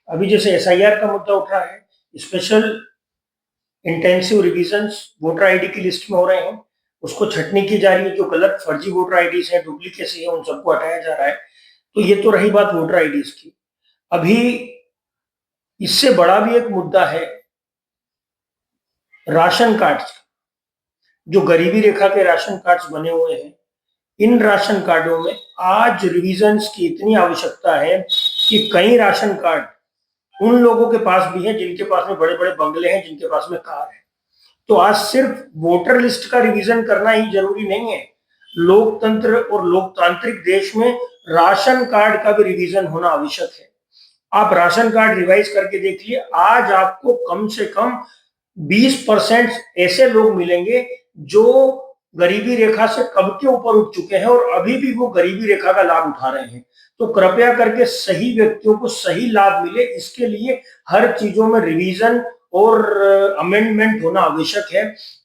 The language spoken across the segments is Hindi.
अभी जैसे एसआईआर का मुद्दा उठ रहा है, special intensive revisions voter ID की लिस्ट में हो रहे हैं, उसको छटनी की जा रही है। जो गलत फर्जी वोटर आईडीज हैं, डुप्लीकेसी है, उन सबको हटाया जा रहा है। तो ये तो रही बात वोटर आईडीज की। अभी इससे बड़ा भी एक मुद्दा है राशन कार्ड, जो गरीबी रेखा के राशन कार्ड्स बने हुए हैं। इन राशन कार्डों में आज रिविजन्स की इतनी आवश्यकता है कि कई राशन कार्ड उन लोगों के पास भी हैं जिनके पास में बड़े बड़े बंगले हैं, जिनके पास में कार है। तो आज सिर्फ वोटर लिस्ट का रिवीजन करना ही जरूरी नहीं है। लोकतंत्र और लोकतांत्रिक देश में राशन कार्ड का भी रिवीजन होना आवश्यक है। आप राशन कार्ड रिवाइज करके देखिए, आज आपको कम से कम 20% ऐसे लोग मिलेंगे जो गरीबी रेखा से कब के ऊपर उठ चुके हैं और अभी भी वो गरीबी रेखा का लाभ उठा रहे हैं। तो कृपया करके सही व्यक्तियों को सही लाभ मिले, इसके लिए हर चीजों में रिवीजन और अमेंडमेंट होना आवश्यक है।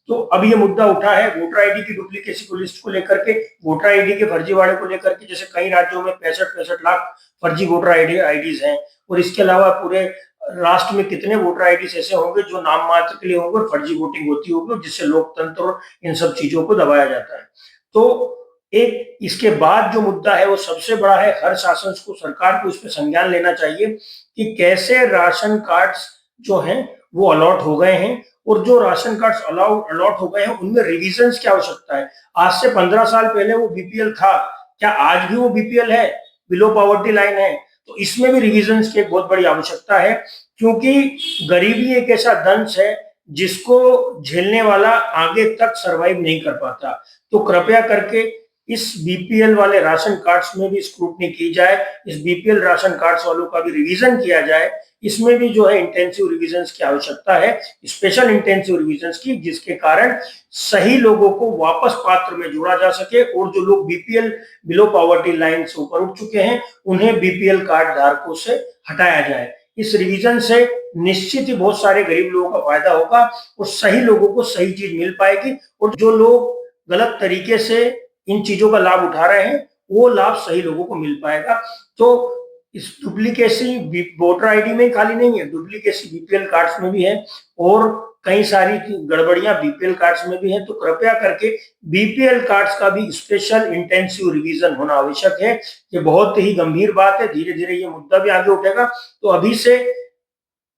तो अब ये मुद्दा उठा है वोटर आईडी की डुप्लीकेसी को लिस्ट को लेकर के, वोटर आईडी के फर्जीवाड़े को लेकर के। जैसे कई राज्यों में 65 लाख फर्जी वोटर आईडीज हैं, और इसके अलावा पूरे राष्ट्र में कितने वोटर आईडीज ऐसे होंगे जो नाम मात्र के लिए होंगे और फर्जी वोटिंग होती होगी, जिससे लोकतंत्र और इन सब चीजों को दबाया जाता है। तो एक इसके बाद जो मुद्दा है वो सबसे बड़ा है, हर शासन को, सरकार को इस पर संज्ञान लेना चाहिए कि कैसे राशन कार्ड्स जो हैं वो अलॉट हो गए हैं, और जो राशन कार्ड्स अलॉट हो गए हैं उनमें रिविजन्स की आवश्यकता है। आज से 15 साल पहले वो बीपीएल था, क्या आज भी वो बीपीएल है, बिलो पॉवर्टी लाइन है? तो इसमें भी रिविजन्स की एक बहुत बड़ी आवश्यकता है, क्योंकि गरीबी एक ऐसा दंश है जिसको झेलने वाला आगे तक सरवाइव नहीं कर पाता। तो कृपया करके इस बीपीएल वाले राशन कार्ड्स में भी स्क्रूटनी की जाए, इस बीपीएल राशन कार्ड्स वालों का भी रिवीजन किया जाए। इसमें भी जो है इंटेंसिव रिविजन्स की आवश्यकता है, स्पेशल इंटेंसिव रिविजन्स की, जिसके कारण सही लोगों को वापस पात्र में जोड़ा जा सके, और जो लोग बीपीएल बिलो पॉवर्टी लाइन से ऊपर उठ चुके हैं उन्हें बीपीएल कार्ड धारकों से हटाया जाए। इस रिवीजन से निश्चित ही बहुत सारे गरीब लोगों का फायदा होगा और सही लोगों को सही चीज मिल पाएगी, और जो लोग गलत तरीके से इन चीजों का लाभ उठा रहे हैं वो लाभ सही लोगों को मिल पाएगा। तो इस डुप्लीकेसी वोटर आईडी में खाली नहीं है, डुप्लीकेसी बीपीएल कार्ड्स में भी है, और कई सारी गड़बड़ियां बीपीएल कार्ड्स में भी हैं। तो कृपया करके बीपीएल कार्ड्स का भी स्पेशल इंटेंसिव रिवीजन होना आवश्यक है। ये बहुत ही गंभीर बात है, धीरे धीरे ये मुद्दा भी आगे उठेगा। तो अभी से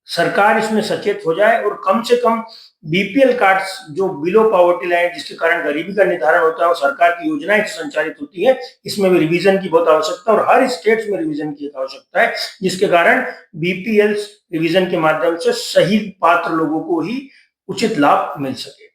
सरकार इसमें सचेत हो जाए और कम से कम बीपीएल कार्ड्स जो बिलो पॉवर्टी लाइन, जिसके कारण गरीबी का निर्धारण होता है और सरकार की योजनाएं संचालित होती है, इसमें भी रिवीजन की बहुत आवश्यकता है, और हर स्टेट में रिवीजन की आवश्यकता है, जिसके कारण बीपीएल रिवीजन के माध्यम से सही पात्र लोगों को ही उचित लाभ मिल सके।